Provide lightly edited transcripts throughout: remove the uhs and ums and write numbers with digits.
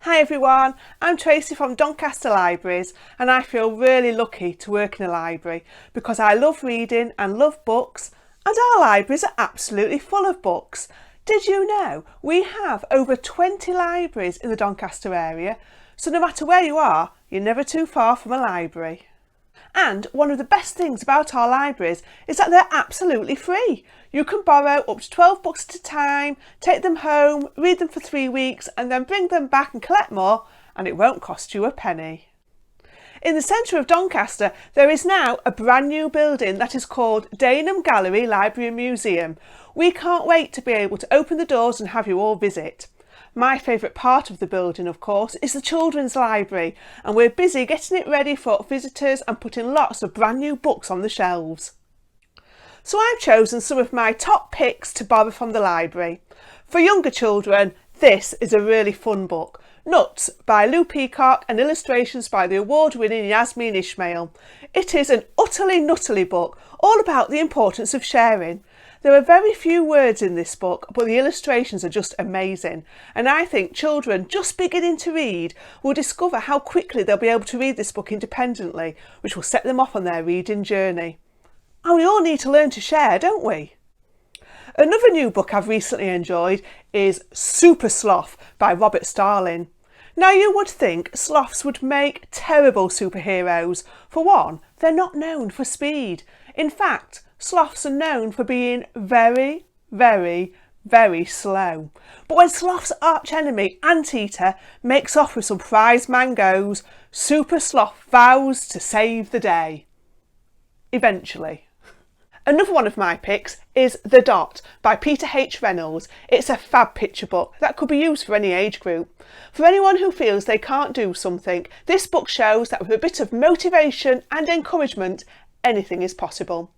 Hi everyone, I'm Tracy from Doncaster Libraries and I feel really lucky to work in a library because I love reading and love books, and our libraries are absolutely full of books. Did you know we have over 20 libraries in the Doncaster area, so no matter where you are, you're never too far from a library. And one of the best things about our libraries is that they're absolutely free. You can borrow up to 12 books at a time, take them home, read them for 3 weeks and then bring them back and collect more, and it won't cost you a penny. In the centre of Doncaster there is now a brand new building that is called Danum Gallery Library and Museum. We can't wait to be able to open the doors and have you all visit. My favourite part of the building, of course, is the children's library, and we're busy getting it ready for visitors and putting lots of brand new books on the shelves. So I've chosen some of my top picks to borrow from the library. For younger children, this is a really fun book. Nuts by Lou Peacock and illustrations by the award-winning Yasmin Ismail. It is an utterly nuttily book, all about the importance of sharing. There are very few words in this book, but the illustrations are just amazing, and I think children just beginning to read will discover how quickly they'll be able to read this book independently, which will set them off on their reading journey. And we all need to learn to share, don't we? Another new book I've recently enjoyed is Super Sloth by Stalin. Now you would think sloths would make terrible superheroes. For one, they're not known for speed. In fact, sloths are known for being very, very, very slow. But when Sloth's arch enemy, Anteater, makes off with some prize mangoes, Super Sloth vows to save the day. Eventually. Another one of my picks is The Dot by Peter H. Reynolds. It's a fab picture book that could be used for any age group. For anyone who feels they can't do something, this book shows that with a bit of motivation and encouragement, anything is possible.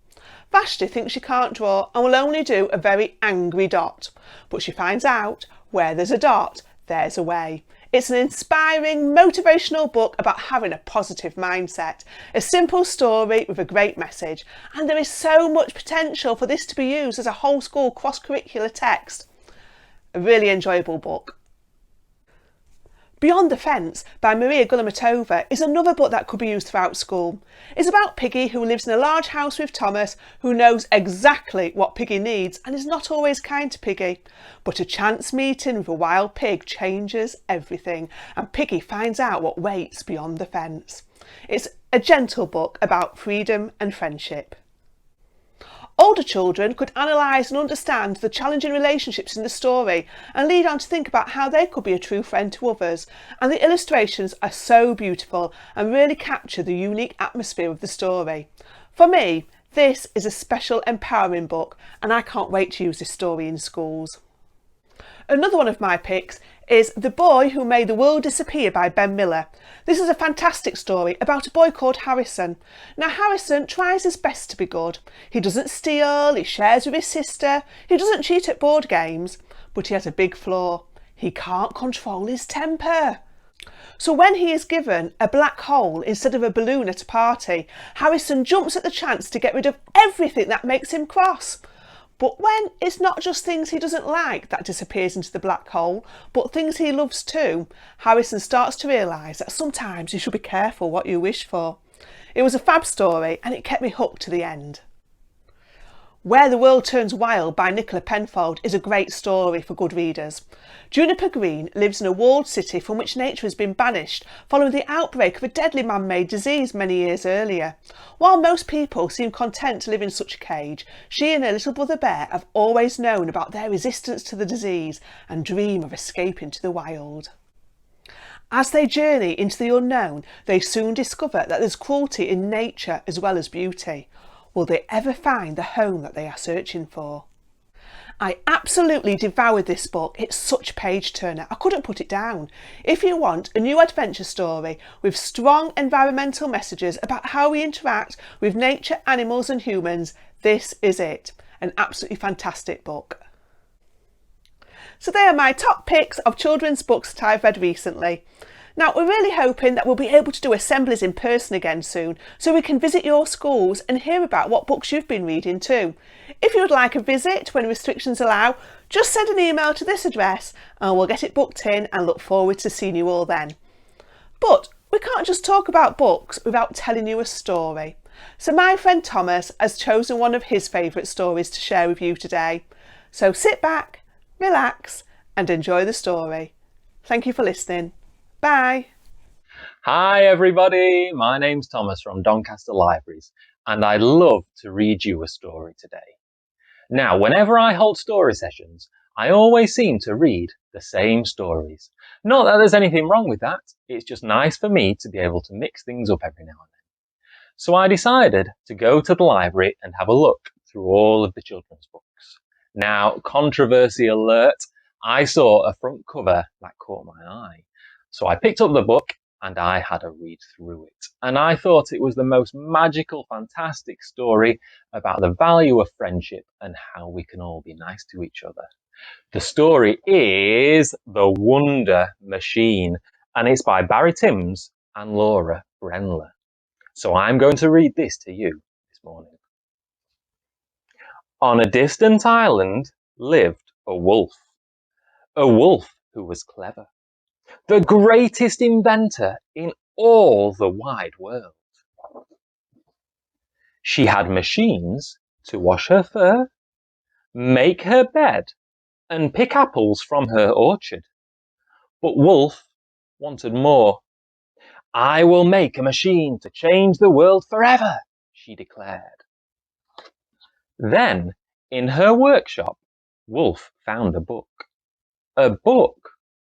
Vashti thinks she can't draw and will only do a very angry dot, but she finds out where there's a dot, there's a way. It's an inspiring, motivational book about having a positive mindset, a simple story with a great message, and there is so much potential for this to be used as a whole school cross-curricular text. A really enjoyable book. Beyond the Fence by Maria Gulamatova is another book that could be used throughout school. It's about Piggy, who lives in a large house with Thomas, who knows exactly what Piggy needs and is not always kind to Piggy. But a chance meeting with a wild pig changes everything, and Piggy finds out what waits beyond the fence. It's a gentle book about freedom and friendship. Older children could analyse and understand the challenging relationships in the story and lead on to think about how they could be a true friend to others, and the illustrations are so beautiful and really capture the unique atmosphere of the story. For me, this is a special empowering book and I can't wait to use this story in schools. Another one of my picks is The Boy Who Made the World Disappear by Ben Miller. This is a fantastic story about a boy called Harrison. Now Harrison tries his best to be good. He doesn't steal, he shares with his sister, he doesn't cheat at board games, but he has a big flaw. He can't control his temper. So when he is given a black hole instead of a balloon at a party, Harrison jumps at the chance to get rid of everything that makes him cross. But when it's not just things he doesn't like that disappears into the black hole, but things he loves too, Harrison starts to realise that sometimes you should be careful what you wish for. It was a fab story and it kept me hooked to the end. Where the World Turns Wild by Nicola Penfold is a great story for good readers. Juniper Green lives in a walled city from which nature has been banished following the outbreak of a deadly man-made disease many years earlier. While most people seem content to live in such a cage, she and her little brother Bear have always known about their resistance to the disease and dream of escaping to the wild. As they journey into the unknown, they soon discover that there's cruelty in nature as well as beauty. Will they ever find the home that they are searching for? I absolutely devoured this book. It's such a page turner. I couldn't put it down. If you want a new adventure story with strong environmental messages about how we interact with nature, animals and humans, this is it. An absolutely fantastic book. So they are my top picks of children's books that I've read recently. Now, we're really hoping that we'll be able to do assemblies in person again soon, so we can visit your schools and hear about what books you've been reading too. If you would like a visit when restrictions allow, Just send an email to this address and we'll get it booked in and look forward to seeing you all then. But we can't just talk about books without telling you a story. So my friend Thomas has chosen one of his favourite stories to share with you today. So sit back, relax and enjoy the story. Thank you for listening. Bye. Hi everybody, my name's Thomas from Doncaster Libraries and I'd love to read you a story today. Now, whenever I hold story sessions, I always seem to read the same stories. Not that there's anything wrong with that, it's just nice for me to be able to mix things up every now and then. So I decided to go to the library and have a look through all of the children's books. Now, controversy alert, I saw a front cover that caught my eye. So I picked up the book and I had a read through it. And I thought it was the most magical, fantastic story about the value of friendship and how we can all be nice to each other. The story is The Wonder Machine, and it's by Barry Timms and Laura Brenler. So I'm going to read this to you this morning. On a distant island lived a wolf who was clever, the greatest inventor in all the wide world. She had machines to wash her fur, make her bed, and pick apples from her orchard. But Wolf wanted more. I will make a machine to change the world forever, she declared. Then, in her workshop, Wolf found a book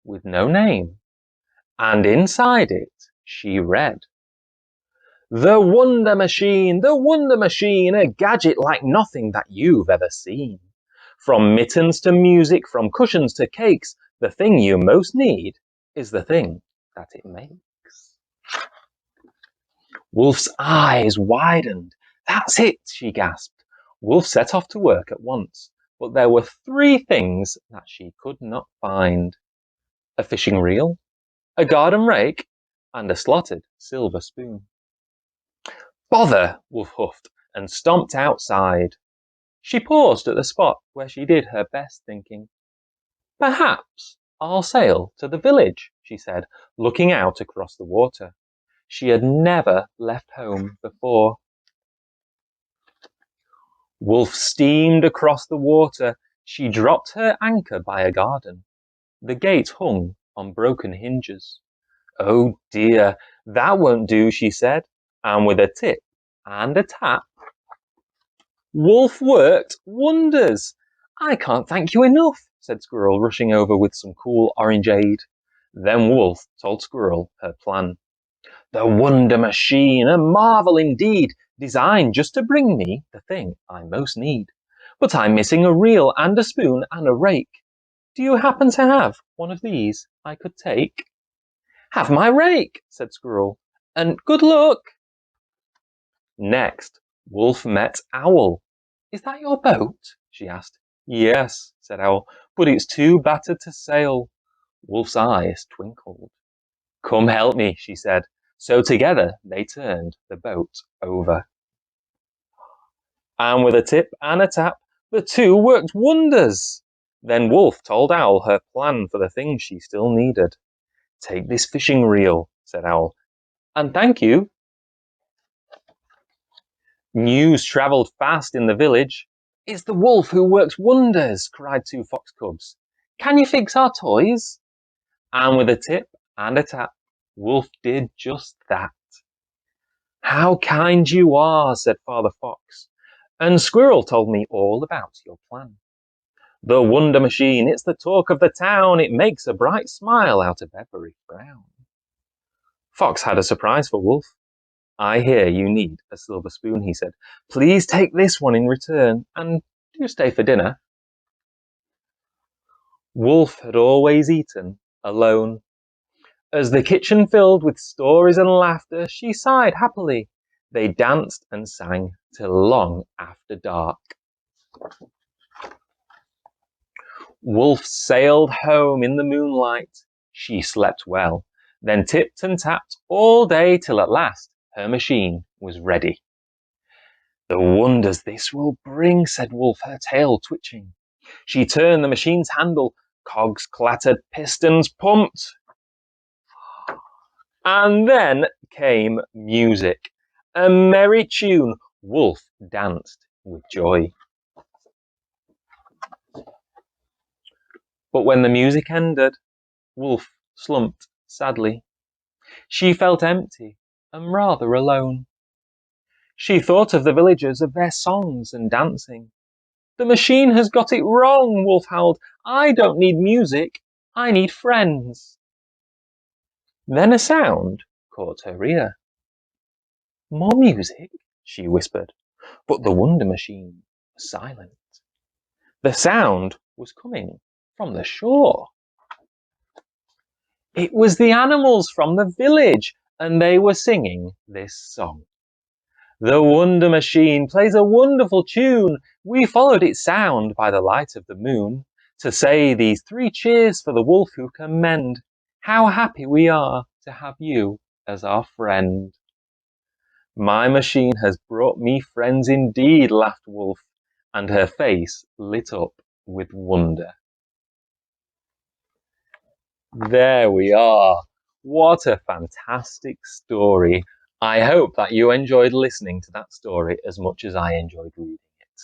with no name, and inside it she read, The Wonder Machine, a gadget like nothing that you've ever seen. From mittens to music, from cushions to cakes, the thing you most need is the thing that it makes. Wolf's eyes widened. That's it, she gasped. Wolf set off to work at once, but there were 3 things that she could not find. A fishing reel, a garden rake, and a slotted silver spoon. Bother, Wolf huffed and stomped outside. She paused at the spot where she did her best thinking. Perhaps I'll sail to the village, she said, looking out across the water. She had never left home before. Wolf steamed across the water. She dropped her anchor by a garden. The gate hung on broken hinges. Oh dear, that won't do, she said, and with a tip and a tap, Wolf worked wonders. I can't thank you enough, said Squirrel, rushing over with some cool orangeade. Then Wolf told Squirrel her plan. The Wonder Machine, a marvel indeed, designed just to bring me the thing I most need. But I'm missing a reel and a spoon and a rake. Do you happen to have one of these I could take? Have my rake, said Squirrel, and good luck. Next, Wolf met Owl. Is that your boat? She asked. Yes, said Owl, but it's too battered to sail. Wolf's eyes twinkled. Come help me, she said. So together they turned the boat over. And with a tip and a tap, the 2 worked wonders. Then Wolf told Owl her plan for the things she still needed. Take this fishing reel, said Owl, and thank you. News travelled fast in the village. It's the wolf who works wonders, cried 2 fox cubs. Can you fix our toys? And with a tip and a tap, Wolf did just that. How kind you are, said Father Fox, and Squirrel told me all about your plan. The Wonder Machine, it's the talk of the town, it makes a bright smile out of every frown. Fox had a surprise for Wolf. I hear you need a silver spoon, he said. Please take this one in return, and do stay for dinner. Wolf had always eaten alone. As the kitchen filled with stories and laughter, she sighed happily. They danced and sang till long after dark. Wolf sailed home in the moonlight. She slept well, then tipped and tapped all day till at last her machine was ready. The wonders this will bring, said Wolf, her tail twitching. She turned the machine's handle. Cogs clattered, pistons pumped. And then came music. A merry tune. Wolf danced with joy. But when the music ended, Wolf slumped sadly. She felt empty and rather alone. She thought of the villagers, of their songs and dancing. The machine has got it wrong, Wolf howled. I don't need music, I need friends. Then a sound caught her ear. More music, she whispered, but the wonder machine was silent. The sound was coming from the shore. It was the animals from the village, and they were singing this song. The wonder machine plays a wonderful tune. We followed its sound by the light of the moon to say these 3 cheers for the wolf who can mend. How happy we are to have you as our friend. My machine has brought me friends indeed, laughed Wolf, and her face lit up with wonder. There we are. What a fantastic story. I hope that you enjoyed listening to that story as much as I enjoyed reading it.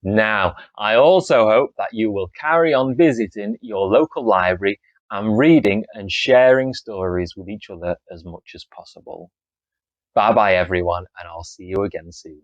Now, I also hope that you will carry on visiting your local library and reading and sharing stories with each other as much as possible. Bye bye everyone, and I'll see you again soon.